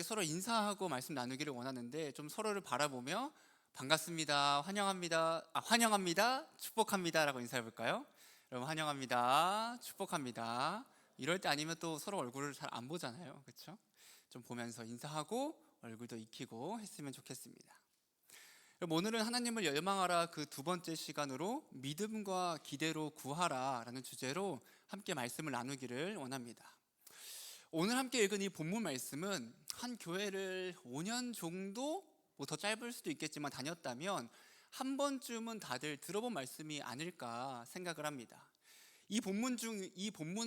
이렇게 서로 인사하고 말씀 나누기를 원하는데 좀 서로를 바라보며 반갑습니다, 환영합니다, 축복합니다라고 인사해 볼까요? 여러분 환영합니다, 축복합니다. 이럴 때 아니면 또 서로 얼굴을 잘 안 보잖아요, 그렇죠? 좀 보면서 인사하고 얼굴도 익히고 했으면 좋겠습니다. 그럼 오늘은 하나님을 열망하라 그 두 번째 시간으로 믿음과 기대로 구하라라는 주제로 함께 말씀을 나누기를 원합니다. 오늘 함께 읽은 이 본문 말씀은 한 교회를 5년 정도, 뭐 더 짧을 수도 있겠지만 다녔다면 한 번쯤은 다들 들어본 말씀이 아닐까 생각을 합니다. 이 본문은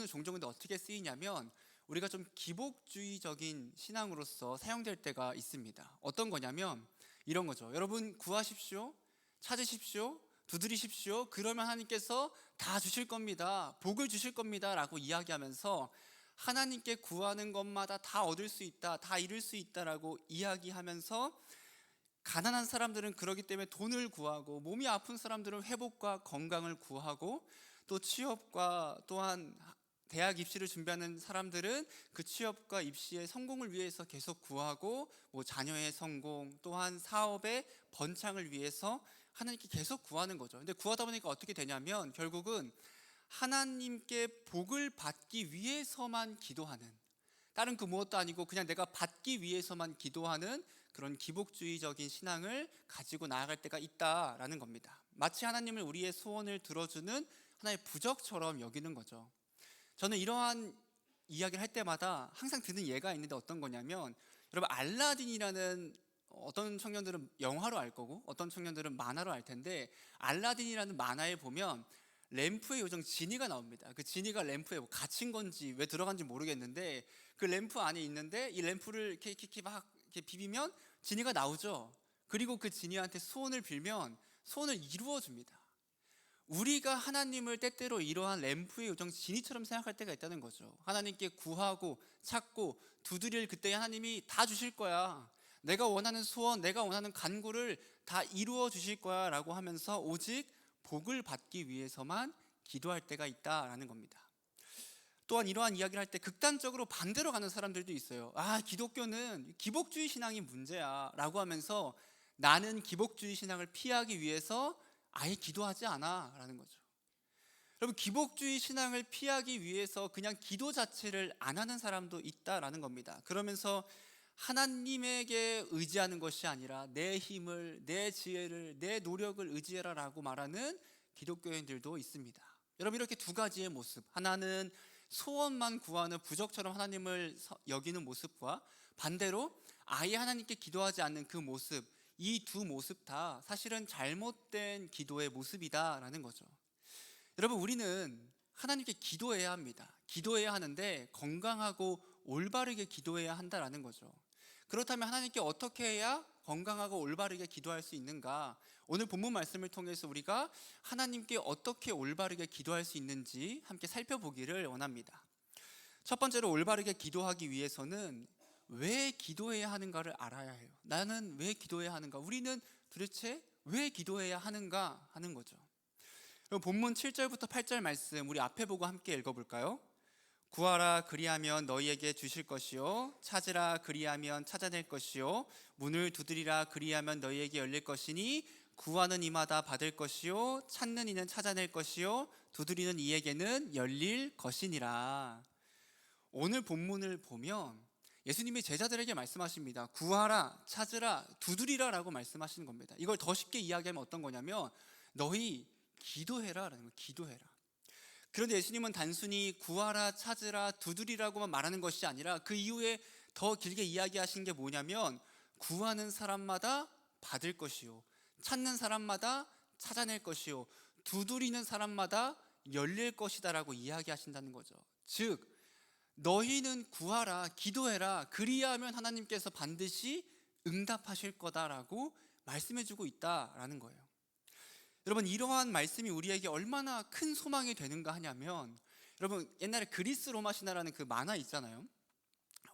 종종 근데 어떻게 쓰이냐면 우리가 좀 기복주의적인 신앙으로서 사용될 때가 있습니다. 어떤 거냐면 이런 거죠. 여러분 구하십시오, 찾으십시오, 두드리십시오. 그러면 하나님께서 다 주실 겁니다, 복을 주실 겁니다 라고 이야기하면서 하나님께 구하는 것마다 다 얻을 수 있다, 다 이룰 수 있다라고 이야기하면서 가난한 사람들은 그러기 때문에 돈을 구하고, 몸이 아픈 사람들은 회복과 건강을 구하고, 또 취업과 또한 대학 입시를 준비하는 사람들은 그 취업과 입시의 성공을 위해서 계속 구하고, 뭐 자녀의 성공 또한 사업의 번창을 위해서 하나님께 계속 구하는 거죠. 근데 구하다 보니까 어떻게 되냐면 결국은 하나님께 복을 받기 위해서만 기도하는, 다른 그 무엇도 아니고 그냥 내가 받기 위해서만 기도하는 그런 기복주의적인 신앙을 가지고 나아갈 때가 있다라는 겁니다. 마치 하나님을 우리의 소원을 들어주는 하나의 부적처럼 여기는 거죠. 저는 이러한 이야기를 할 때마다 항상 드는 예가 있는데 어떤 거냐면, 여러분 알라딘이라는, 어떤 청년들은 영화로 알 거고 어떤 청년들은 만화로 알 텐데, 알라딘이라는 만화에 보면 램프의 요정 지니가 나옵니다. 그 지니가 램프에 뭐 갇힌 건지 왜 들어간지 모르겠는데 그 램프 안에 있는데 이 램프를 이렇게 막 이렇게 비비면 지니가 나오죠. 그리고 그 지니한테 소원을 빌면 소원을 이루어 줍니다. 우리가 하나님을 때때로 이러한 램프의 요정 지니처럼 생각할 때가 있다는 거죠. 하나님께 구하고 찾고 두드릴 그때 하나님이 다 주실 거야, 내가 원하는 소원, 내가 원하는 간구를 다 이루어 주실 거야 라고 하면서 오직 복을 받기 위해서만 기도할 때가 있다라는 겁니다. 또한 이러한 이야기를 할 때 극단적으로 반대로 가는 사람들도 있어요. 기독교는 기복주의 신앙이 문제야 라고 하면서 나는 기복주의 신앙을 피하기 위해서 아예 기도하지 않아 라는 거죠. 여러분, 기복주의 신앙을 피하기 위해서 그냥 기도 자체를 안 하는 사람도 있다라는 겁니다. 그러면서 하나님에게 의지하는 것이 아니라 내 힘을, 내 지혜를, 내 노력을 의지해라 라고 말하는 기독교인들도 있습니다. 여러분, 이렇게 두 가지의 모습, 하나는 소원만 구하는 부적처럼 하나님을 여기는 모습과 반대로 아예 하나님께 기도하지 않는 그 모습, 이 두 모습 다 사실은 잘못된 기도의 모습이다라는 거죠. 여러분, 우리는 하나님께 기도해야 합니다. 기도해야 하는데 건강하고 올바르게 기도해야 한다라는 거죠. 그렇다면 하나님께 어떻게 해야 건강하고 올바르게 기도할 수 있는가? 오늘 본문 말씀을 통해서 우리가 하나님께 어떻게 올바르게 기도할 수 있는지 함께 살펴보기를 원합니다. 첫 번째로 올바르게 기도하기 위해서는 왜 기도해야 하는가를 알아야 해요. 나는 왜 기도해야 하는가? 우리는 도대체 왜 기도해야 하는가 하는 거죠. 그럼 본문 7절부터 8절 말씀 우리 앞에 보고 함께 읽어볼까요? 구하라 그리하면 너희에게 주실 것이요, 찾으라 그리하면 찾아낼 것이요, 문을 두드리라 그리하면 너희에게 열릴 것이니 구하는 이마다 받을 것이요, 찾는 이는 찾아낼 것이요, 두드리는 이에게는 열릴 것이니라. 오늘 본문을 보면 예수님이 제자들에게 말씀하십니다. 구하라, 찾으라, 두드리라 라고 말씀하시는 겁니다. 이걸 더 쉽게 이야기하면 어떤 거냐면 너희 기도해라 라는 거예요. 기도해라. 그런데 예수님은 단순히 구하라, 찾으라, 두드리라고만 말하는 것이 아니라 그 이후에 더 길게 이야기하시는 게 뭐냐면 구하는 사람마다 받을 것이요, 찾는 사람마다 찾아낼 것이요, 두드리는 사람마다 열릴 것이다 라고 이야기하신다는 거죠. 즉 너희는 구하라, 기도해라, 그리하면 하나님께서 반드시 응답하실 거다라고 말씀해주고 있다라는 거예요. 여러분, 이러한 말씀이 우리에게 얼마나 큰 소망이 되는가 하냐면, 여러분 옛날에 그리스 로마 신화라는 그 만화 있잖아요.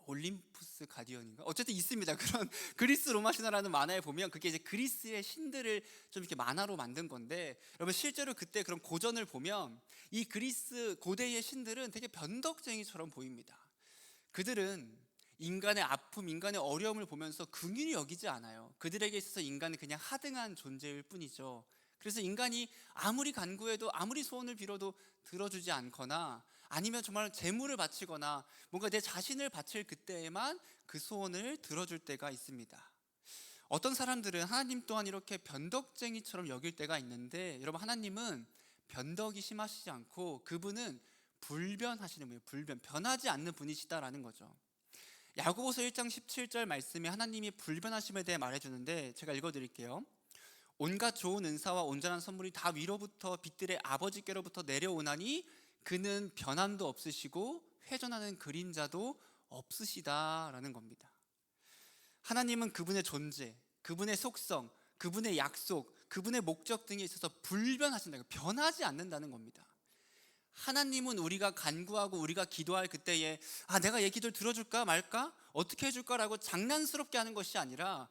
올림푸스 가디언인가? 어쨌든 있습니다. 그런 그리스 로마 신화라는 만화에 보면 그게 이제 그리스의 신들을 좀 이렇게 만화로 만든 건데, 여러분 실제로 그때 그런 고전을 보면 이 그리스 고대의 신들은 되게 변덕쟁이처럼 보입니다. 그들은 인간의 아픔, 인간의 어려움을 보면서 긍휼히 여기지 않아요. 그들에게 있어서 인간은 그냥 하등한 존재일 뿐이죠. 그래서 인간이 아무리 간구해도 아무리 소원을 빌어도 들어주지 않거나 아니면 정말 재물을 바치거나 뭔가 내 자신을 바칠 그때에만 그 소원을 들어줄 때가 있습니다. 어떤 사람들은 하나님 또한 이렇게 변덕쟁이처럼 여길 때가 있는데, 여러분, 하나님은 변덕이 심하시지 않고 그분은 불변하시는 분이에요. 변하지 않는 분이시다라는 거죠. 야고보서 1장 17절 말씀에 하나님이 불변하심에 대해 말해주는데, 제가 읽어드릴게요. 온갖 좋은 은사와 온전한 선물이 다 위로부터 빛들의 아버지께로부터 내려오나니 그는 변함도 없으시고 회전하는 그림자도 없으시다라는 겁니다. 하나님은 그분의 존재, 그분의 속성, 그분의 약속, 그분의 목적 등에 있어서 불변하신다, 변하지 않는다는 겁니다. 하나님은 우리가 간구하고 우리가 기도할 그때에 내가 얘 기도를 들어줄까 말까? 어떻게 해줄까라고 장난스럽게 하는 것이 아니라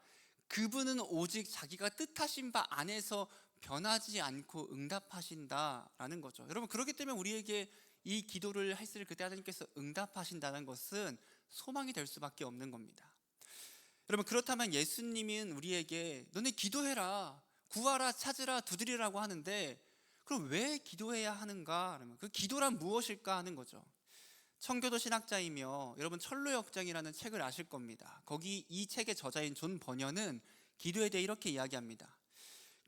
그분은 오직 자기가 뜻하신 바 안에서 변하지 않고 응답하신다라는 거죠. 여러분, 그렇기 때문에 우리에게 이 기도를 했을 그때 하나님께서 응답하신다는 것은 소망이 될 수밖에 없는 겁니다. 여러분, 그렇다면 예수님은 우리에게 너네 기도해라, 구하라, 찾으라, 두드리라고 하는데 그럼 왜 기도해야 하는가? 그 기도란 무엇일까 하는 거죠. 청교도 신학자이며 여러분 철로역정이라는 책을 아실 겁니다. 거기 이 책의 저자인 존 버녀는 기도에 대해 이렇게 이야기합니다.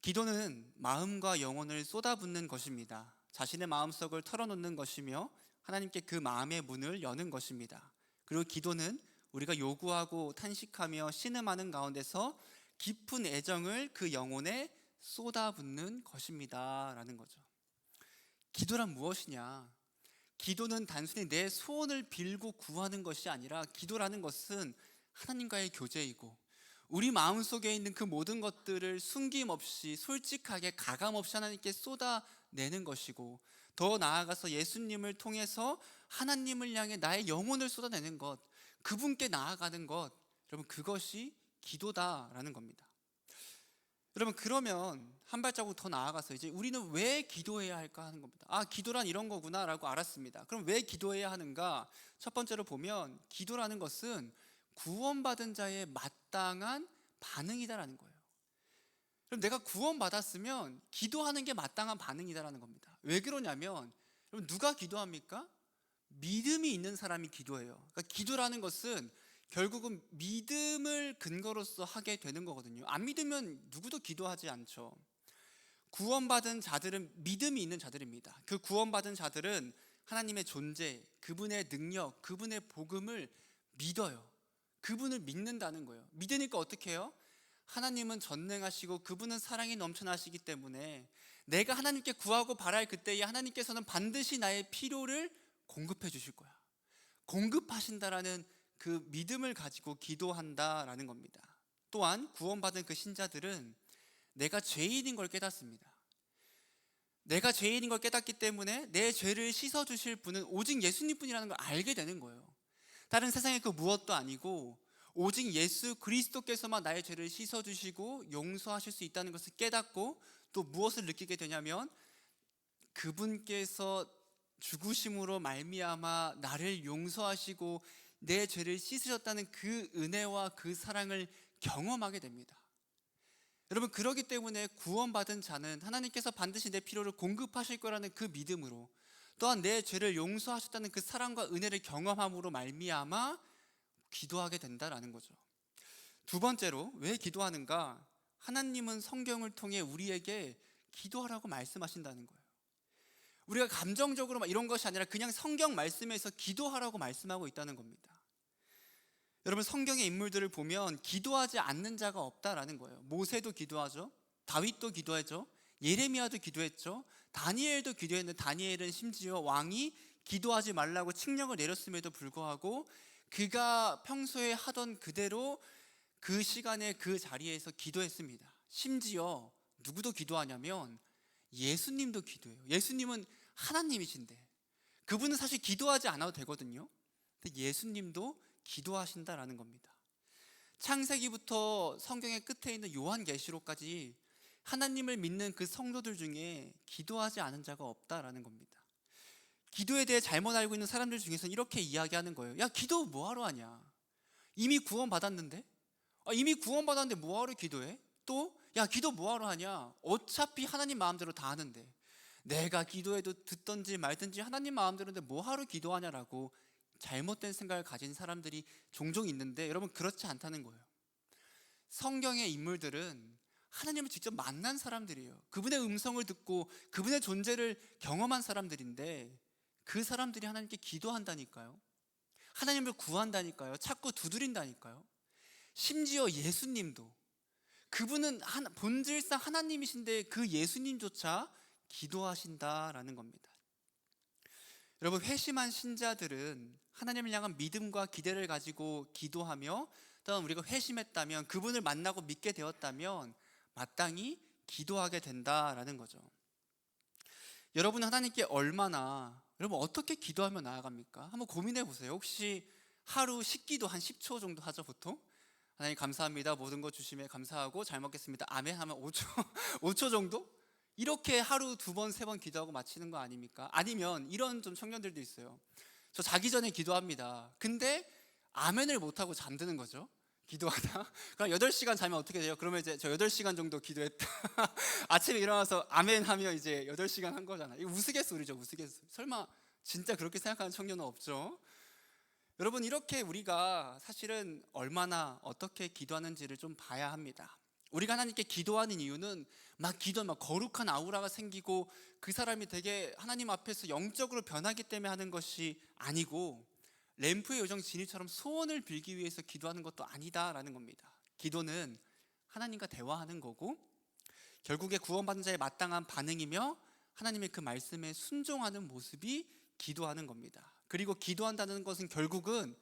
기도는 마음과 영혼을 쏟아붓는 것입니다. 자신의 마음속을 털어놓는 것이며 하나님께 그 마음의 문을 여는 것입니다. 그리고 기도는 우리가 요구하고 탄식하며 신음하는 가운데서 깊은 애정을 그 영혼에 쏟아붓는 것입니다 라는 거죠. 기도란 무엇이냐? 기도는 단순히 내 소원을 빌고 구하는 것이 아니라 기도라는 것은 하나님과의 교제이고 우리 마음속에 있는 그 모든 것들을 숨김없이 솔직하게 가감없이 하나님께 쏟아내는 것이고, 더 나아가서 예수님을 통해서 하나님을 향해 나의 영혼을 쏟아내는 것, 그분께 나아가는 것, 여러분 그것이 기도다라는 겁니다. 여러분, 그러면 한 발자국 더 나아가서 이제 우리는 왜 기도해야 할까 하는 겁니다. 기도란 이런 거구나 라고 알았습니다. 그럼 왜 기도해야 하는가? 첫 번째로 보면 기도라는 것은 구원받은 자의 마땅한 반응이다라는 거예요. 그럼 내가 구원받았으면 기도하는 게 마땅한 반응이다라는 겁니다. 왜 그러냐면, 여러분, 누가 기도합니까? 믿음이 있는 사람이 기도해요. 그러니까 기도라는 것은 결국은 믿음을 근거로서 하게 되는 거거든요. 안 믿으면 누구도 기도하지 않죠. 구원받은 자들은 믿음이 있는 자들입니다. 그 구원받은 자들은 하나님의 존재, 그분의 능력, 그분의 복음을 믿어요. 그분을 믿는다는 거예요. 믿으니까 어떻게 해요? 하나님은 전능하시고 그분은 사랑이 넘쳐나시기 때문에 내가 하나님께 구하고 바랄 그때에 하나님께서는 반드시 나의 필요를 공급해 주실 거야. 공급하신다라는 그 믿음을 가지고 기도한다라는 겁니다. 또한 구원받은 그 신자들은 내가 죄인인 걸 깨닫습니다. 내가 죄인인 걸 깨닫기 때문에 내 죄를 씻어주실 분은 오직 예수님뿐이라는 걸 알게 되는 거예요. 다른 세상의 그 무엇도 아니고 오직 예수 그리스도께서만 나의 죄를 씻어주시고 용서하실 수 있다는 것을 깨닫고, 또 무엇을 느끼게 되냐면 그분께서 죽으심으로 말미암아 나를 용서하시고 내 죄를 씻으셨다는 그 은혜와 그 사랑을 경험하게 됩니다. 여러분, 그렇기 때문에 구원받은 자는 하나님께서 반드시 내 필요를 공급하실 거라는 그 믿음으로, 또한 내 죄를 용서하셨다는 그 사랑과 은혜를 경험함으로 말미암아 기도하게 된다라는 거죠. 두 번째로 왜 기도하는가? 하나님은 성경을 통해 우리에게 기도하라고 말씀하신다는 거예요. 우리가 감정적으로 이런 것이 아니라 그냥 성경 말씀에서 기도하라고 말씀하고 있다는 겁니다. 여러분, 성경의 인물들을 보면 기도하지 않는 자가 없다라는 거예요. 모세도 기도하죠. 다윗도 기도했죠. 예레미야도 기도했죠. 다니엘도 기도했는데 다니엘은 심지어 왕이 기도하지 말라고 칙령을 내렸음에도 불구하고 그가 평소에 하던 그대로 그 시간에 그 자리에서 기도했습니다. 심지어 누구도 기도하냐면 예수님도 기도해요. 예수님은 하나님이신데 그분은 사실 기도하지 않아도 되거든요. 근데 예수님도 기도하신다라는 겁니다. 창세기부터 성경의 끝에 있는 요한계시록까지 하나님을 믿는 그 성도들 중에 기도하지 않은 자가 없다라는 겁니다. 기도에 대해 잘못 알고 있는 사람들 중에서는 이렇게 이야기하는 거예요. 야, 기도 뭐하러 하냐? 이미 구원받았는데? 이미 구원받았는데 뭐하러 기도해? 또 야, 기도 뭐하러 하냐? 어차피 하나님 마음대로 다 하는데, 내가 기도해도 듣든지 말든지 하나님 마음대로인데 뭐하러 기도하냐라고 잘못된 생각을 가진 사람들이 종종 있는데, 여러분 그렇지 않다는 거예요. 성경의 인물들은 하나님을 직접 만난 사람들이에요. 그분의 음성을 듣고 그분의 존재를 경험한 사람들인데, 그 사람들이 하나님께 기도한다니까요. 하나님을 구한다니까요. 찾고 두드린다니까요. 심지어 예수님도, 그분은 본질상 하나님이신데 그 예수님조차 기도하신다라는 겁니다. 여러분, 회심한 신자들은 하나님을 향한 믿음과 기대를 가지고 기도하며, 또한 우리가 회심했다면, 그분을 만나고 믿게 되었다면 마땅히 기도하게 된다라는 거죠. 여러분, 하나님께 여러분 어떻게 기도하며 나아갑니까? 한번 고민해 보세요. 혹시 하루 식기도 한 10초 정도 하죠, 보통? 하나님 감사합니다, 모든 거 주심에 감사하고 잘 먹겠습니다, 아멘 하면 5초 5초 정도? 이렇게 하루 2번, 3번 기도하고 마치는 거 아닙니까? 아니면 이런 좀 청년들도 있어요. 저 자기 전에 기도합니다. 근데 아멘을 못하고 잠드는 거죠, 기도하다. 그럼 8시간 자면 어떻게 돼요? 그러면 이제 저 8시간 정도 기도했다. 아침에 일어나서 아멘 하며 이제 8시간 한 거잖아요. 이거 우스갯소리죠, 우스갯소리. 설마 진짜 그렇게 생각하는 청년은 없죠? 여러분, 이렇게 우리가 사실은 얼마나 어떻게 기도하는지를 좀 봐야 합니다. 우리가 하나님께 기도하는 이유는 막 거룩한 아우라가 생기고 그 사람이 되게 하나님 앞에서 영적으로 변하기 때문에 하는 것이 아니고, 램프의 요정 지니처럼 소원을 빌기 위해서 기도하는 것도 아니다라는 겁니다. 기도는 하나님과 대화하는 거고, 결국에 구원받은 자의 마땅한 반응이며 하나님의 그 말씀에 순종하는 모습이 기도하는 겁니다. 그리고 기도한다는 것은 결국은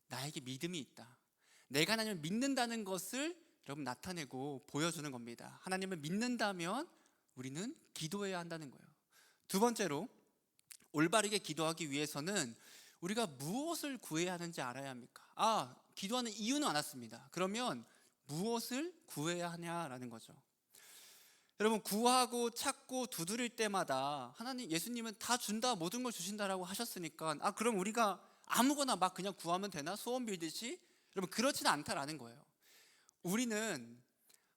나에게 믿음이 있다, 내가 하나님을 믿는다는 것을 여러분 나타내고 보여주는 겁니다. 하나님을 믿는다면 우리는 기도해야 한다는 거예요. 두 번째로, 올바르게 기도하기 위해서는 우리가 무엇을 구해야 하는지 알아야 합니까? 기도하는 이유는 알았습니다. 그러면 무엇을 구해야 하냐라는 거죠. 여러분, 구하고 찾고 두드릴 때마다 예수님은 다 준다, 모든 걸 주신다라고 하셨으니까, 그럼 우리가 아무거나 막 그냥 구하면 되나? 소원 빌듯이? 여러분, 그렇지는 않다라는 거예요. 우리는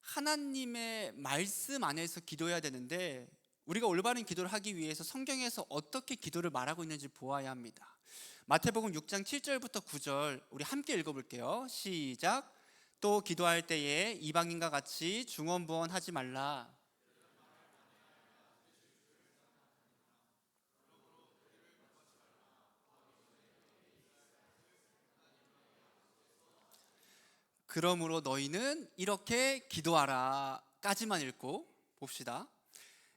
하나님의 말씀 안에서 기도해야 되는데, 우리가 올바른 기도를 하기 위해서 성경에서 어떻게 기도를 말하고 있는지 보아야 합니다. 마태복음 6장 7절부터 9절 우리 함께 읽어볼게요. 시작. 또 기도할 때에 이방인과 같이 중언부언하지 말라. 그러므로 너희는 이렇게 기도하라 까지만 읽고 봅시다.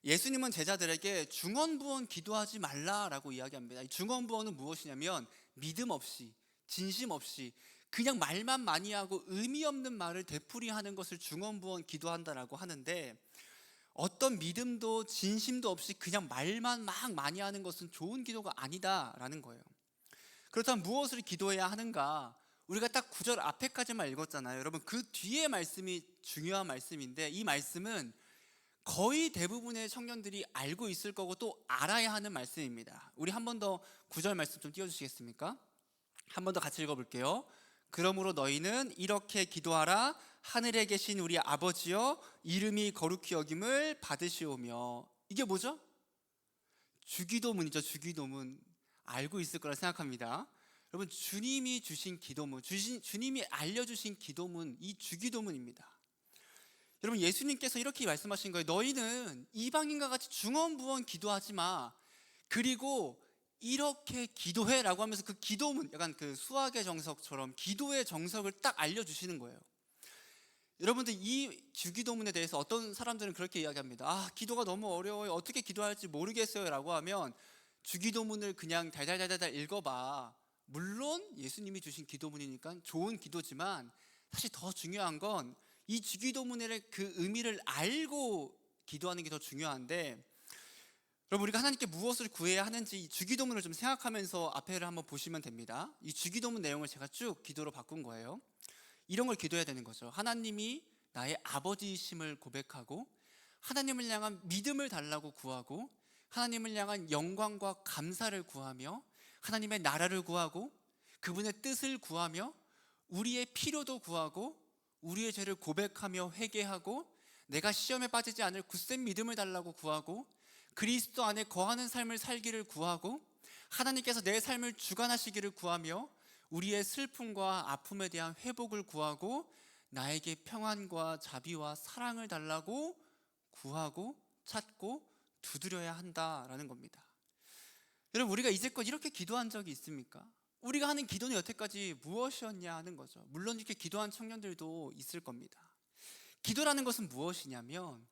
예수님은 제자들에게 중언부언 기도하지 말라라고 이야기합니다. 이 중언부언은 무엇이냐면, 믿음 없이, 진심 없이 그냥 말만 많이 하고 의미 없는 말을 되풀이하는 것을 중언부언 기도한다라고 하는데, 어떤 믿음도 진심도 없이 그냥 말만 막 많이 하는 것은 좋은 기도가 아니다라는 거예요. 그렇다면 무엇을 기도해야 하는가? 우리가 딱 9절 앞에까지만 읽었잖아요. 여러분, 그 뒤에 말씀이 중요한 말씀인데, 이 말씀은 거의 대부분의 청년들이 알고 있을 거고 또 알아야 하는 말씀입니다. 우리 한 번 더 9절 말씀 좀 띄워주시겠습니까? 한 번 더 같이 읽어볼게요. 그러므로 너희는 이렇게 기도하라. 하늘에 계신 우리 아버지여, 이름이 거룩히 여김을 받으시오며. 이게 뭐죠? 주기도문이죠. 주기도문. 알고 있을 거라 생각합니다. 여러분, 주님이 주신 기도문, 주님이 알려주신 기도문, 이 주기도문입니다. 여러분, 예수님께서 이렇게 말씀하신 거예요. 너희는 이방인과 같이 중언부언 기도하지 마. 그리고 이렇게 기도해라고 하면서 그 기도문, 약간 그 수학의 정석처럼 기도의 정석을 딱 알려주시는 거예요. 여러분들, 이 주기도문에 대해서 어떤 사람들은 그렇게 이야기합니다. 기도가 너무 어려워요, 어떻게 기도할지 모르겠어요 라고 하면, 주기도문을 그냥 달달달달 읽어봐. 물론 예수님이 주신 기도문이니까 좋은 기도지만, 사실 더 중요한 건 이 주기도문의 그 의미를 알고 기도하는 게 더 중요한데, 여러분, 우리가 하나님께 무엇을 구해야 하는지 이 주기도문을 좀 생각하면서 앞에를 한번 보시면 됩니다. 이 주기도문 내용을 제가 쭉 기도로 바꾼 거예요. 이런 걸 기도해야 되는 거죠. 하나님이 나의 아버지이심을 고백하고, 하나님을 향한 믿음을 달라고 구하고, 하나님을 향한 영광과 감사를 구하며, 하나님의 나라를 구하고 그분의 뜻을 구하며, 우리의 필요도 구하고 우리의 죄를 고백하며 회개하고 내가 시험에 빠지지 않을 굳센 믿음을 달라고 구하고 그리스도 안에 거하는 삶을 살기를 구하고 하나님께서 내 삶을 주관하시기를 구하며 우리의 슬픔과 아픔에 대한 회복을 구하고 나에게 평안과 자비와 사랑을 달라고 구하고 찾고 두드려야 한다라는 겁니다. 여러분, 우리가 이제껏 이렇게 기도한 적이 있습니까? 우리가 하는 기도는 여태까지 무엇이었냐 하는 거죠. 물론 이렇게 기도한 청년들도 있을 겁니다. 기도라는 것은 무엇이냐면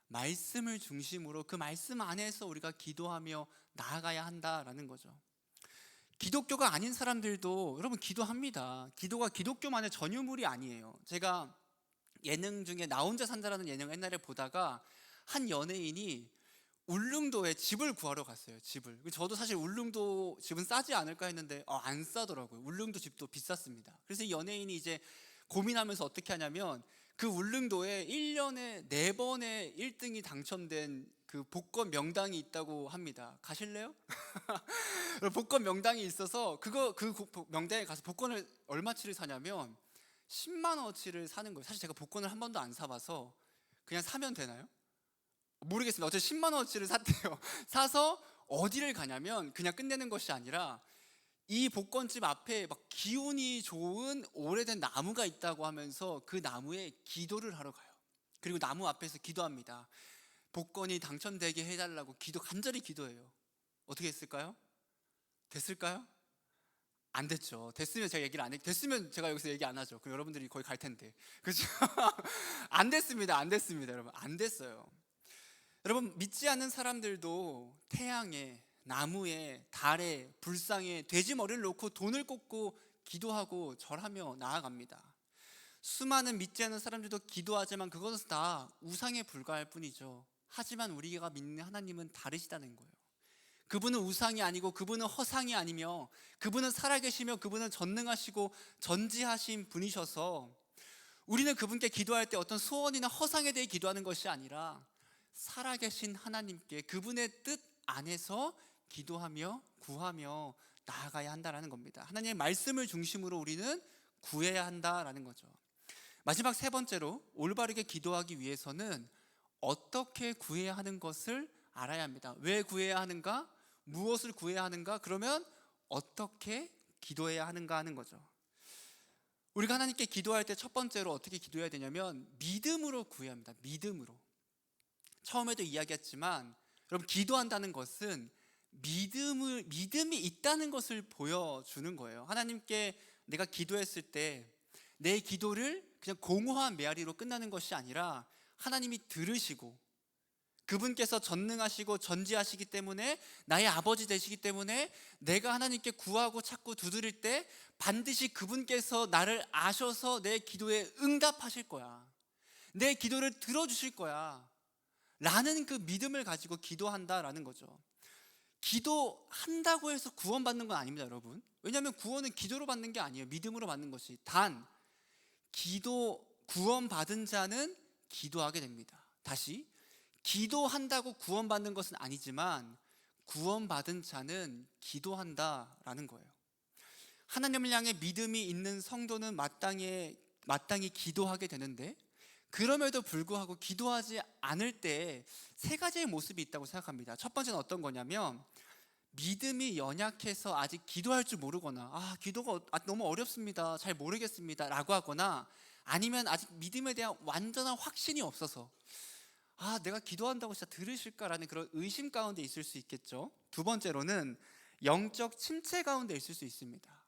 말씀을 중심으로 그 말씀 안에서 우리가 기도하며 나아가야 한다라는 거죠. 기독교가 아닌 사람들도 여러분 기도합니다. 기도가 기독교만의 전유물이 아니에요. 제가 예능 중에 나 혼자 산다라는 예능을 옛날에 보다가 한 연예인이 울릉도에 집을 구하러 갔어요. 집을. 저도 사실 울릉도 집은 싸지 않을까 했는데 안 싸더라고요. 울릉도 집도 비쌌습니다. 그래서 이 연예인이 이제 고민하면서 어떻게 하냐면 그 울릉도에 1년에 4번의 1등이 당첨된 그 복권 명당이 있다고 합니다. 가실래요? 복권 명당이 있어서 그 명당에 가서 복권을 얼마치를 사냐면 10만 원어치를 사는 거예요. 사실 제가 복권을 한 번도 안 사봐서 그냥 사면 되나요? 모르겠습니다. 어쨌든 10만 원어치를 샀대요. 사서 어디를 가냐면 그냥 끝내는 것이 아니라 이 복권집 앞에 막 기운이 좋은 오래된 나무가 있다고 하면서 그 나무에 기도를 하러 가요. 그리고 나무 앞에서 기도합니다. 복권이 당첨되게 해달라고 간절히 기도해요. 어떻게 했을까요? 됐을까요? 안 됐죠. 됐으면 제가 얘기를 안 해. 됐으면 제가 여기서 얘기 안 하죠. 그럼 여러분들이 거기 갈 텐데. 그렇죠? 안 됐습니다. 안 됐습니다. 여러분, 안 됐어요. 여러분, 믿지 않는 사람들도 태양에, 나무에, 달에, 불상에 돼지 머리를 놓고 돈을 꽂고 기도하고 절하며 나아갑니다. 수많은 믿지 않는 사람들도 기도하지만 그것은 다 우상에 불과할 뿐이죠. 하지만 우리가 믿는 하나님은 다르시다는 거예요. 그분은 우상이 아니고 그분은 허상이 아니며 그분은 살아계시며 그분은 전능하시고 전지하신 분이셔서 우리는 그분께 기도할 때 어떤 소원이나 허상에 대해 기도하는 것이 아니라 살아계신 하나님께 그분의 뜻 안에서 기도하며 구하며 나아가야 한다는 겁니다. 하나님의 말씀을 중심으로 우리는 구해야 한다는 거죠. 마지막 세 번째로 올바르게 기도하기 위해서는 어떻게 구해야 하는 것을 알아야 합니다. 왜 구해야 하는가? 무엇을 구해야 하는가? 그러면 어떻게 기도해야 하는가 하는 거죠. 우리가 하나님께 기도할 때 첫 번째로 어떻게 기도해야 되냐면 믿음으로 구해야 합니다. 믿음으로. 처음에도 이야기했지만 여러분, 기도한다는 것은 믿음이 있다는 것을 보여주는 거예요. 하나님께 내가 기도했을 때 내 기도를 그냥 공허한 메아리로 끝나는 것이 아니라 하나님이 들으시고 그분께서 전능하시고 전지하시기 때문에 나의 아버지 되시기 때문에 내가 하나님께 구하고 찾고 두드릴 때 반드시 그분께서 나를 아셔서 내 기도에 응답하실 거야. 내 기도를 들어주실 거야 라는 그 믿음을 가지고 기도한다라는 거죠. 기도한다고 해서 구원받는 건 아닙니다, 여러분. 왜냐하면 구원은 기도로 받는 게 아니에요. 믿음으로 받는 것이. 단 구원받은 자는 기도하게 됩니다. 다시, 기도한다고 구원받는 것은 아니지만 구원받은 자는 기도한다라는 거예요. 하나님을 향해 믿음이 있는 성도는 마땅히 기도하게 되는데, 그럼에도 불구하고 기도하지 않을 때 세 가지의 모습이 있다고 생각합니다. 첫 번째는 어떤 거냐면 믿음이 연약해서 아직 기도할 줄 모르거나 기도가 너무 어렵습니다, 잘 모르겠습니다 라고 하거나, 아니면 아직 믿음에 대한 완전한 확신이 없어서 내가 기도한다고 진짜 들으실까라는 그런 의심 가운데 있을 수 있겠죠. 두 번째로는 영적 침체 가운데 있을 수 있습니다.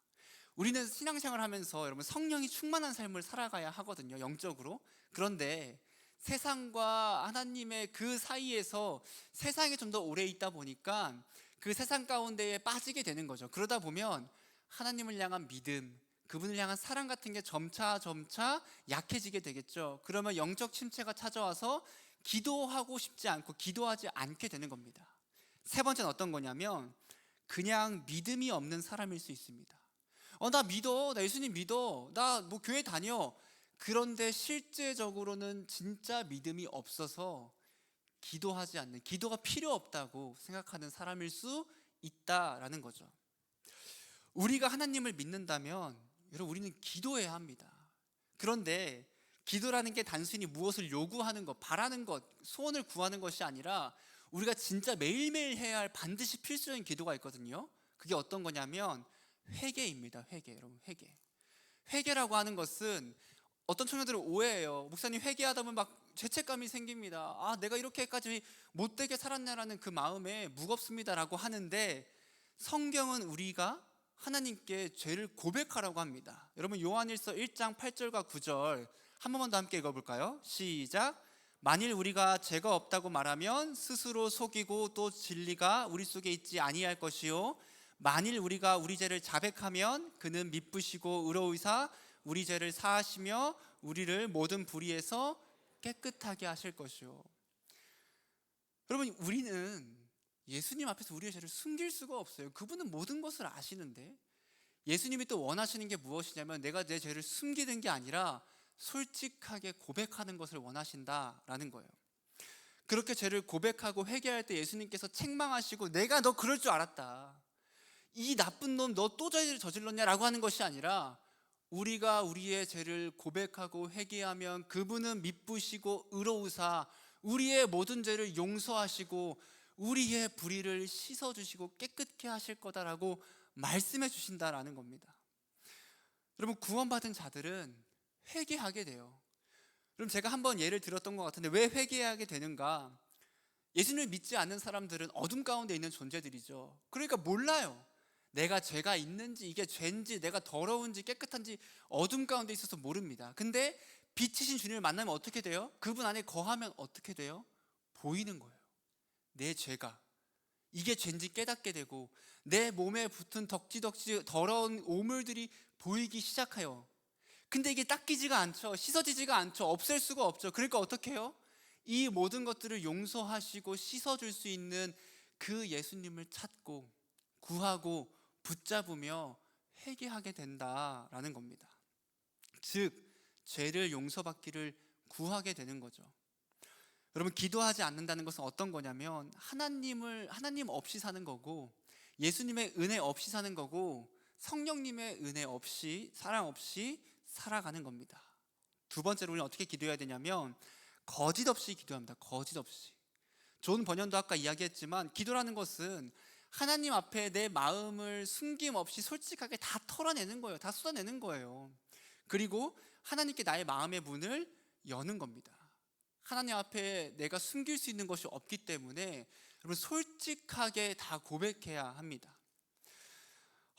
우리는 신앙생활 하면서 여러분 성령이 충만한 삶을 살아가야 하거든요, 영적으로. 그런데 세상과 하나님의 그 사이에서 세상에 좀 더 오래 있다 보니까 그 세상 가운데에 빠지게 되는 거죠. 그러다 보면 하나님을 향한 믿음, 그분을 향한 사랑 같은 게 점차 약해지게 되겠죠. 그러면 영적 침체가 찾아와서 기도하고 싶지 않고 기도하지 않게 되는 겁니다. 세 번째는 어떤 거냐면 그냥 믿음이 없는 사람일 수 있습니다. 나 믿어, 나 예수님 믿어, 나 뭐 교회 다녀. 그런데 실제적으로는 진짜 믿음이 없어서 기도하지 않는, 기도가 필요 없다고 생각하는 사람일 수 있다라는 거죠. 우리가 하나님을 믿는다면 여러분, 우리는 기도해야 합니다. 그런데 기도라는 게 단순히 무엇을 요구하는 것, 바라는 것, 소원을 구하는 것이 아니라 우리가 진짜 매일매일 해야 할 반드시 필수적인 기도가 있거든요. 그게 어떤 거냐면 회개입니다. 회개. 여러분, 회개. 회개라고 하는 것은 어떤 청년들은 오해해요. 목사님, 회개하다 보면 막 죄책감이 생깁니다. 아, 내가 이렇게까지 못되게 살았냐라는 그 마음에 무겁습니다라고 하는데, 성경은 우리가 하나님께 죄를 고백하라고 합니다. 여러분, 요한일서 1장 8절과 9절 한 번만 더 함께 읽어볼까요? 시작. 만일 우리가 죄가 없다고 말하면 스스로 속이고 또 진리가 우리 속에 있지 아니할 것이요, 만일 우리가 우리 죄를 자백하면 그는 미쁘시고 의로우사 우리 죄를 사하시며 우리를 모든 불의에서 깨끗하게 하실 것이요. 여러분, 우리는 예수님 앞에서 우리의 죄를 숨길 수가 없어요. 그분은 모든 것을 아시는데, 예수님이 또 원하시는 게 무엇이냐면 내가 내 죄를 숨기는 게 아니라 솔직하게 고백하는 것을 원하신다라는 거예요. 그렇게 죄를 고백하고 회개할 때 예수님께서 책망하시고 내가 너 그럴 줄 알았다, 이 나쁜 놈 너 또 죄를 저질렀냐라고 하는 것이 아니라, 우리가 우리의 죄를 고백하고 회개하면 그분은 미쁘시고 의로우사 우리의 모든 죄를 용서하시고 우리의 불의를 씻어주시고 깨끗게 하실 거다라고 말씀해 주신다라는 겁니다. 여러분, 구원받은 자들은 회개하게 돼요. 그럼 제가 한번 예를 들었던 것 같은데, 왜 회개하게 되는가? 예수님을 믿지 않는 사람들은 어둠 가운데 있는 존재들이죠. 그러니까 몰라요. 내가 죄가 있는지, 이게 죄인지, 내가 더러운지 깨끗한지 어둠 가운데 있어서 모릅니다. 근데 빛이신 주님을 만나면 어떻게 돼요? 그분 안에 거하면 어떻게 돼요? 보이는 거예요. 내 죄가 이게 죄인지 깨닫게 되고 내 몸에 붙은 덕지덕지 더러운 오물들이 보이기 시작해요. 근데 이게 닦이지가 않죠. 씻어지지가 않죠. 없앨 수가 없죠. 그러니까 어떻게 해요? 이 모든 것들을 용서하시고 씻어줄 수 있는 그 예수님을 찾고 구하고 붙잡으며 회개하게 된다라는 겁니다. 즉, 죄를 용서받기를 구하게 되는 거죠. 여러분, 기도하지 않는다는 것은 어떤 거냐면 하나님 없이 사는 거고, 예수님의 은혜 없이 사는 거고, 성령님의 은혜 없이, 사랑 없이 살아가는 겁니다. 두 번째로 우리는 어떻게 기도해야 되냐면 거짓 없이 기도합니다. 거짓 없이. 존 번연도 아까 이야기했지만, 기도라는 것은 하나님 앞에 내 마음을 숨김없이 솔직하게 다 털어내는 거예요. 다 쏟아내는 거예요. 그리고 하나님께 나의 마음의 문을 여는 겁니다. 하나님 앞에 내가 숨길 수 있는 것이 없기 때문에 여러분, 솔직하게 다 고백해야 합니다.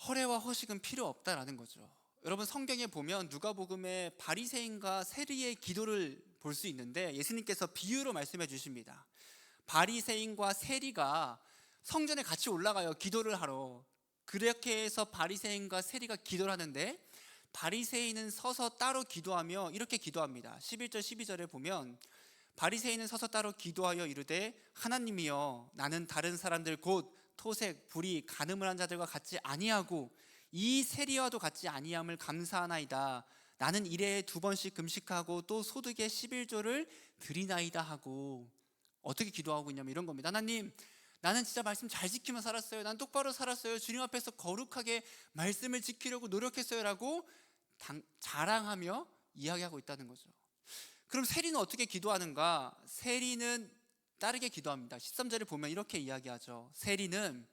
허례와 허식은 필요 없다라는 거죠. 여러분, 성경에 보면 누가복음에 바리새인과 세리의 기도를 볼 수 있는데, 예수님께서 비유로 말씀해 주십니다. 바리새인과 세리가 성전에 같이 올라가요. 기도를 하러. 그렇게 해서 바리새인과 세리가 기도를 하는데, 바리새인은 서서 따로 기도하며 이렇게 기도합니다. 11절 12절에 보면, 바리새인은 서서 따로 기도하여 이르되 하나님이여, 나는 다른 사람들 곧 토색, 불의, 간음을 한 자들과 같지 아니하고 이 세리와도 같지 아니함을 감사하나이다. 나는 일에 2번씩 금식하고 또 소득의 11조를 드리나이다 하고, 어떻게 기도하고 있냐면 이런 겁니다. 하나님, 나는 진짜 말씀 잘 지키며 살았어요. 난 똑바로 살았어요. 주님 앞에서 거룩하게 말씀을 지키려고 노력했어요 라고 자랑하며 이야기하고 있다는 거죠. 그럼 세리는 어떻게 기도하는가? 세리는 다르게 기도합니다. 13절에 보면 이렇게 이야기하죠. 세리는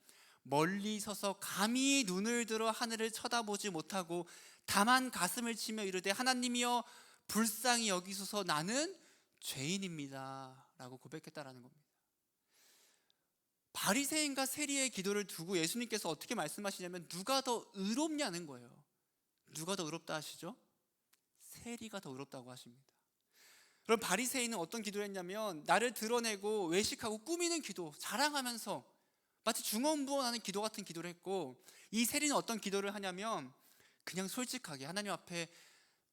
멀리 서서 감히 눈을 들어 하늘을 쳐다보지 못하고 다만 가슴을 치며 이르되 하나님이여, 불쌍히 여기소서, 나는 죄인입니다 라고 고백했다라는 겁니다. 바리새인과 세리의 기도를 두고 예수님께서 어떻게 말씀하시냐면, 누가 더 의롭냐는 거예요. 누가 더 의롭다 하시죠? 세리가 더 의롭다고 하십니다. 그럼 바리새인은 어떤 기도를 했냐면, 나를 드러내고 외식하고 꾸미는 기도, 자랑하면서 마치 중언부언하는 기도 같은 기도를 했고, 이 세리는 어떤 기도를 하냐면 그냥 솔직하게 하나님 앞에,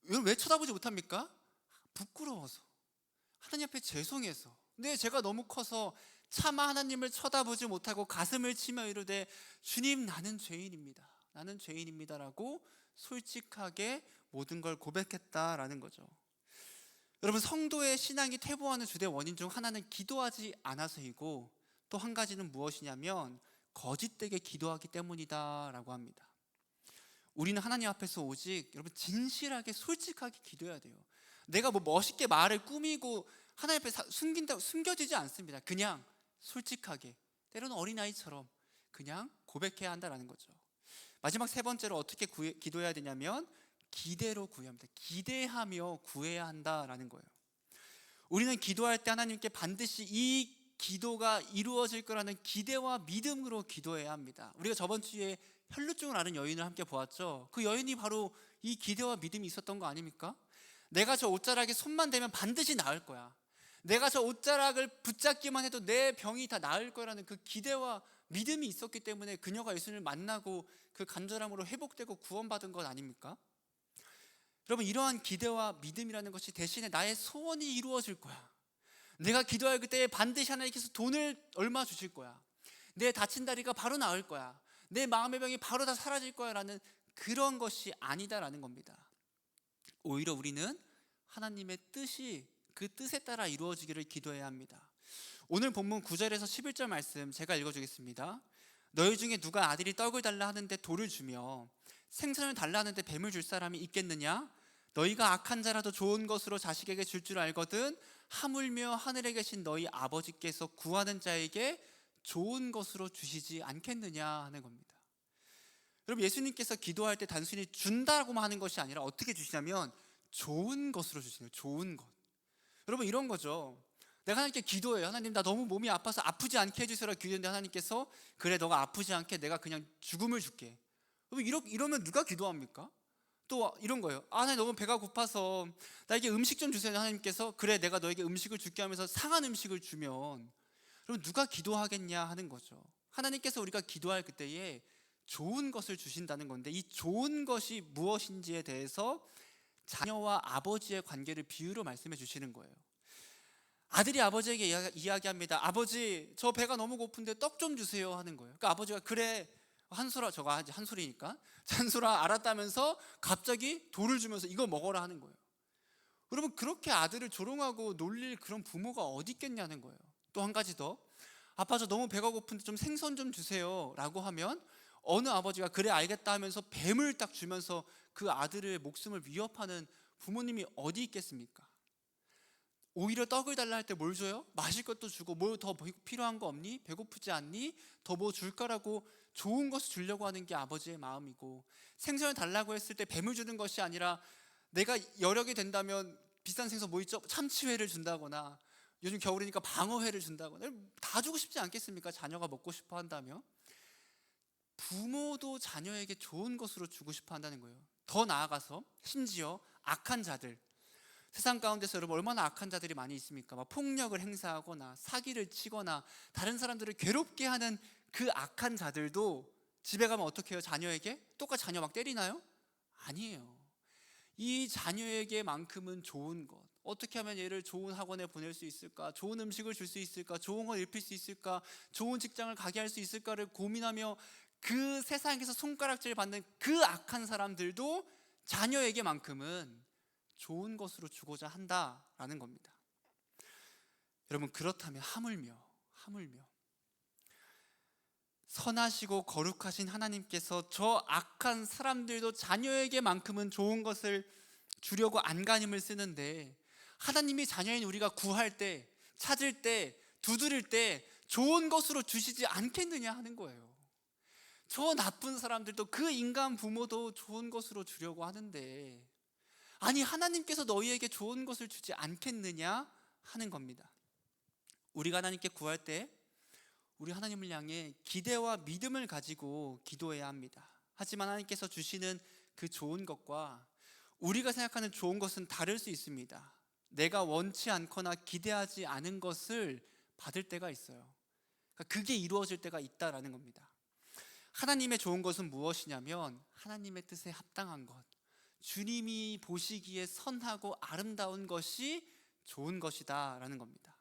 왜 쳐다보지 못합니까? 부끄러워서, 하나님 앞에 죄송해서, 내 죄가 너무 커서 차마 하나님을 쳐다보지 못하고 가슴을 치며 이르되 주님, 나는 죄인입니다. 나는 죄인입니다라고 솔직하게 모든 걸 고백했다라는 거죠. 여러분, 성도의 신앙이 퇴보하는 주된 원인 중 하나는 기도하지 않아서이고, 또 한 가지는 무엇이냐면 거짓되게 기도하기 때문이다라고 합니다. 우리는 하나님 앞에서 오직 여러분 진실하게 솔직하게 기도해야 돼요. 내가 뭐 멋있게 말을 꾸미고 하나님 앞에 숨겨지지 않습니다. 그냥 솔직하게, 때로는 어린아이처럼 그냥 고백해야 한다는 거죠. 마지막 세 번째로 어떻게 기도해야 되냐면 기대로 구해야 합니다. 기대하며 구해야 한다라는 거예요. 우리는 기도할 때 하나님께 반드시 이 기도가 이루어질 거라는 기대와 믿음으로 기도해야 합니다. 우리가 저번 주에 혈루증을 앓은 여인을 함께 보았죠. 그 여인이 바로 이 기대와 믿음이 있었던 거 아닙니까? 내가 저 옷자락에 손만 대면 반드시 나을 거야. 내가 저 옷자락을 붙잡기만 해도 내 병이 다 나을 거라는 그 기대와 믿음이 있었기 때문에 그녀가 예수님을 만나고 그 간절함으로 회복되고 구원받은 것 아닙니까? 여러분, 이러한 기대와 믿음이라는 것이 대신에 나의 소원이 이루어질 거야. 내가 기도할 그때 반드시 하나님께서 돈을 얼마 주실 거야. 내 다친 다리가 바로 나을 거야. 내 마음의 병이 바로 다 사라질 거야 라는 그런 것이 아니다라는 겁니다. 오히려 우리는 하나님의 뜻이 그 뜻에 따라 이루어지기를 기도해야 합니다. 오늘 본문 9절에서 11절 말씀 제가 읽어주겠습니다. 너희 중에 누가 아들이 떡을 달라 하는데 돌을 주며 생선을 달라 하는데 뱀을 줄 사람이 있겠느냐? 너희가 악한 자라도 좋은 것으로 자식에게 줄 줄 알거든 하물며 하늘에 계신 너희 아버지께서 구하는 자에게 좋은 것으로 주시지 않겠느냐 하는 겁니다. 여러분, 예수님께서 기도할 때 단순히 준다고만 하는 것이 아니라 어떻게 주시냐면 좋은 것으로 주시네요. 좋은 것. 여러분, 이런 거죠. 내가 하나님께 기도해요. 하나님, 나 너무 몸이 아파서 아프지 않게 해주세요라고 기도했는데 하나님께서 그래, 너가 아프지 않게 내가 그냥 죽음을 줄게. 이러면 누가 기도합니까? 또 이런 거예요. 하나님, 너무 배가 고파서 나에게 음식 좀 주세요. 하나님께서 그래, 내가 너에게 음식을 줄게 하면서 상한 음식을 주면 그럼 누가 기도하겠냐 하는 거죠. 하나님께서 우리가 기도할 그때에 좋은 것을 주신다는 건데 이 좋은 것이 무엇인지에 대해서 자녀와 아버지의 관계를 비유로 말씀해 주시는 거예요. 아들이 아버지에게 이야기합니다. 아버지, 저 배가 너무 고픈데 떡 좀 주세요 하는 거예요. 그러니까 아버지가 그래 한솔아, 저가 한솔이니까 한솔아 알았다면서 갑자기 돌을 주면서 이거 먹어라 하는 거예요. 여러분, 그렇게 아들을 조롱하고 놀릴 그런 부모가 어디 있겠냐는 거예요. 또 한 가지 더, 아빠 저 너무 배가 고픈데 좀 생선 좀 주세요 라고 하면 어느 아버지가 그래 알겠다 하면서 뱀을 딱 주면서 그 아들의 목숨을 위협하는 부모님이 어디 있겠습니까? 오히려 떡을 달라 할 때 뭘 줘요? 마실 것도 주고 뭐 더 필요한 거 없니? 배고프지 않니? 더 뭐 줄까라고 좋은 것을 주려고 하는 게 아버지의 마음이고, 생선을 달라고 했을 때 뱀을 주는 것이 아니라 내가 여력이 된다면 비싼 생선 뭐 있죠? 참치회를 준다거나 요즘 겨울이니까 방어회를 준다거나 다 주고 싶지 않겠습니까? 자녀가 먹고 싶어 한다면. 부모도 자녀에게 좋은 것으로 주고 싶어 한다는 거예요. 더 나아가서 심지어 악한 자들, 세상 가운데서 여러분 얼마나 악한 자들이 많이 있습니까? 막 폭력을 행사하거나 사기를 치거나 다른 사람들을 괴롭게 하는 그 악한 자들도 집에 가면 어떻게 해요? 자녀에게? 똑같이 자녀 막 때리나요? 아니에요. 이 자녀에게만큼은 좋은 것, 어떻게 하면 얘를 좋은 학원에 보낼 수 있을까? 좋은 음식을 줄 수 있을까? 좋은 걸 입힐 수 있을까? 좋은 직장을 가게 할 수 있을까를 고민하며 그 세상에서 손가락질 받는 그 악한 사람들도 자녀에게만큼은 좋은 것으로 주고자 한다라는 겁니다. 여러분, 그렇다면 하물며 선하시고 거룩하신 하나님께서 저 악한 사람들도 자녀에게만큼은 좋은 것을 주려고 안간힘을 쓰는데 하나님이 자녀인 우리가 구할 때, 찾을 때, 두드릴 때 좋은 것으로 주시지 않겠느냐 하는 거예요. 저 나쁜 사람들도 그 인간 부모도 좋은 것으로 주려고 하는데 아니 하나님께서 너희에게 좋은 것을 주지 않겠느냐 하는 겁니다. 우리가 하나님께 구할 때 우리 하나님을 향해 기대와 믿음을 가지고 기도해야 합니다. 하지만 하나님께서 주시는 그 좋은 것과 우리가 생각하는 좋은 것은 다를 수 있습니다. 내가 원치 않거나 기대하지 않은 것을 받을 때가 있어요. 그러니까 그게 이루어질 때가 있다라는 겁니다. 하나님의 좋은 것은 무엇이냐면 하나님의 뜻에 합당한 것, 주님이 보시기에 선하고 아름다운 것이 좋은 것이다 라는 겁니다.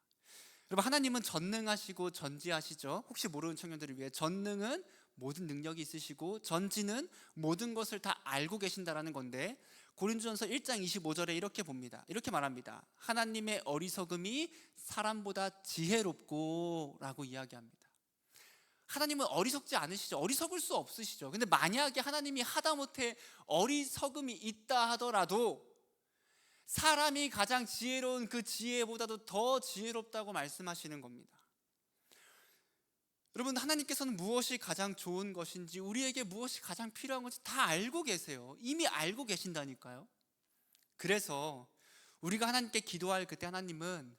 여러분, 하나님은 전능하시고 전지하시죠. 혹시 모르는 청년들을 위해 전능은 모든 능력이 있으시고 전지는 모든 것을 다 알고 계신다라는 건데 고린도전서 1장 25절에 이렇게 봅니다. 이렇게 말합니다. 하나님의 어리석음이 사람보다 지혜롭고 라고 이야기합니다. 하나님은 어리석지 않으시죠. 어리석을 수 없으시죠. 근데 만약에 하나님이 하다못해 어리석음이 있다 하더라도 사람이 가장 지혜로운 그 지혜보다도 더 지혜롭다고 말씀하시는 겁니다. 여러분, 하나님께서는 무엇이 가장 좋은 것인지, 우리에게 무엇이 가장 필요한 건지 다 알고 계세요. 이미 알고 계신다니까요. 그래서 우리가 하나님께 기도할 그때 하나님은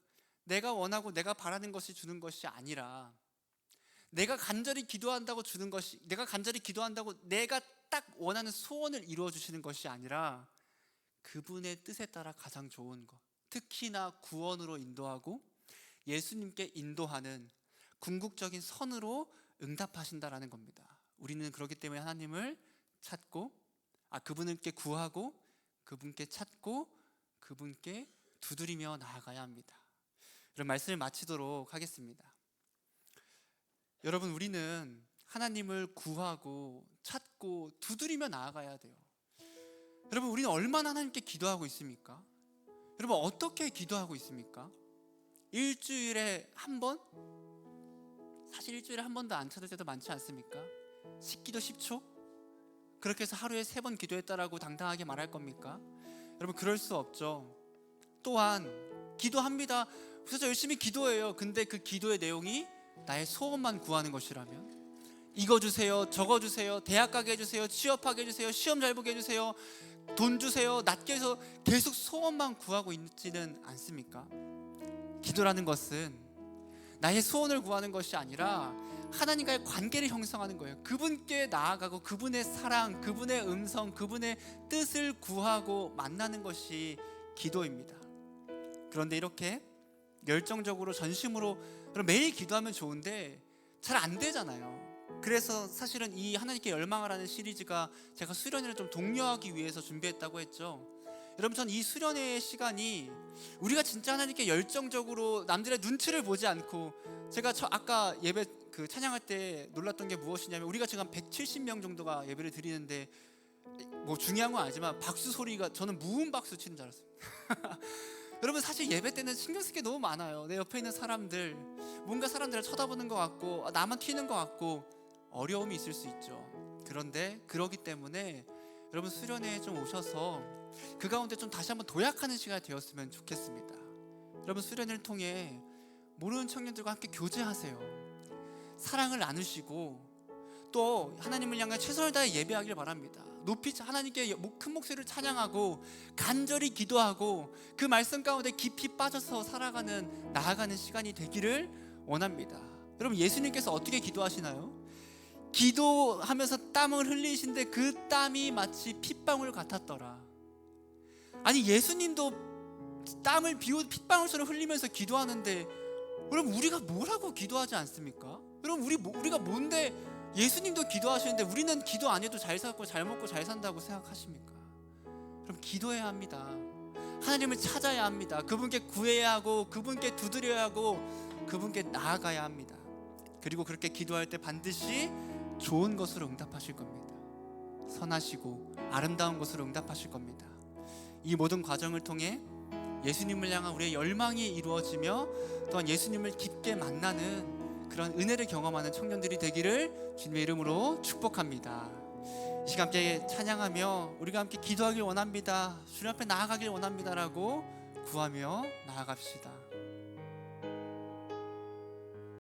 내가 원하고 내가 바라는 것이 주는 것이 아니라, 내가 간절히 기도한다고 주는 것이, 내가 간절히 기도한다고 내가 딱 원하는 소원을 이루어 주시는 것이 아니라 그분의 뜻에 따라 가장 좋은 것, 특히나 구원으로 인도하고 예수님께 인도하는 궁극적인 선으로 응답하신다라는 겁니다. 우리는 그렇기 때문에 하나님을 찾고, 그분께 구하고, 그분께 찾고, 그분께 두드리며 나아가야 합니다. 그럼 말씀을 마치도록 하겠습니다. 여러분, 우리는 하나님을 구하고 찾고 두드리며 나아가야 돼요. 여러분, 우리는 얼마나 하나님께 기도하고 있습니까? 여러분, 어떻게 기도하고 있습니까? 일주일에 한 번? 사실 일주일에 한 번도 안 찾을 때도 많지 않습니까? 10기도 10초? 그렇게 해서 하루에 3번 기도했다라고 당당하게 말할 겁니까? 여러분, 그럴 수 없죠. 또한 기도합니다. 그래서 열심히 기도해요. 근데 그 기도의 내용이 나의 소원만 구하는 것이라면, 이거 주세요, 저거 주세요, 대학 가게 해주세요, 취업하게 해주세요, 시험 잘 보게 해주세요, 돈 주세요, 낫게 해서 계속 소원만 구하고 있지는 않습니까? 기도라는 것은 나의 소원을 구하는 것이 아니라 하나님과의 관계를 형성하는 거예요. 그분께 나아가고 그분의 사랑, 그분의 음성, 그분의 뜻을 구하고 만나는 것이 기도입니다. 그런데 이렇게 열정적으로 전심으로 매일 기도하면 좋은데 잘 안 되잖아요. 그래서 사실은 이 하나님께 열망하라는 시리즈가 제가 수련회를 좀 독려하기 위해서 준비했다고 했죠. 여러분, 전 이 수련회의 시간이 우리가 진짜 하나님께 열정적으로 남들의 눈치를 보지 않고, 제가 아까 예배 찬양할 때 놀랐던 게 무엇이냐면, 우리가 지금 170명 정도가 예배를 드리는데, 뭐 중요한 건 아니지만 박수 소리가, 저는 무음 박수 치는 줄 알았어요. 여러분, 사실 예배 때는 신경 쓸 게 너무 많아요. 내 옆에 있는 사람들, 뭔가 사람들을 쳐다보는 것 같고, 나만 튀는 것 같고 어려움이 있을 수 있죠. 그런데 그러기 때문에 여러분, 수련회에 좀 오셔서 그 가운데 좀 다시 한번 도약하는 시간이 되었으면 좋겠습니다. 여러분, 수련회를 통해 모르는 청년들과 함께 교제하세요. 사랑을 나누시고 또 하나님을 향해 최선을 다해 예배하길 바랍니다. 높이 하나님께 큰 목소리를 찬양하고 간절히 기도하고 그 말씀 가운데 깊이 빠져서 살아가는, 나아가는 시간이 되기를 원합니다. 여러분, 예수님께서 어떻게 기도하시나요? 기도하면서 땀을 흘리신데 그 땀이 마치 핏방울 같았더라. 아니, 예수님도 땀을 핏방울처럼 흘리면서 기도하는데, 여러분, 우리가 뭐라고 기도하지 않습니까? 여러분, 우리가 뭔데 예수님도 기도하시는데 우리는 기도 안 해도 잘 살고 잘 먹고 잘 산다고 생각하십니까? 그럼 기도해야 합니다. 하나님을 찾아야 합니다. 그분께 구해야 하고, 그분께 두드려야 하고, 그분께 나아가야 합니다. 그리고 그렇게 기도할 때 반드시 좋은 것으로 응답하실 겁니다. 선하시고 아름다운 것으로 응답하실 겁니다. 이 모든 과정을 통해 예수님을 향한 우리의 열망이 이루어지며, 또한 예수님을 깊게 만나는 그런 은혜를 경험하는 청년들이 되기를 주님의 이름으로 축복합니다. 이 시간 함께 찬양하며 우리가 함께 기도하길 원합니다. 주님 앞에 나아가길 원합니다라고 구하며 나아갑시다.